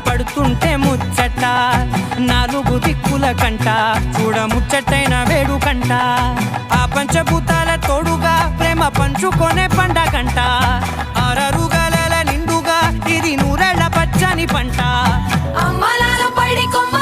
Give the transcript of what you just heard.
పడుతుంటే ముచ్చట నాలుగు దిక్కుల కంట చూడ ముచ్చటైన వేడుకంట ఆ పంచభూతాల తోడుగా ప్రేమ పంచుకొనే పండగంట ఆరరుగల నిండుగా ఇది నూరెళ్ళ పచ్చని పంట అమ్మలాల పడి కొమ్మ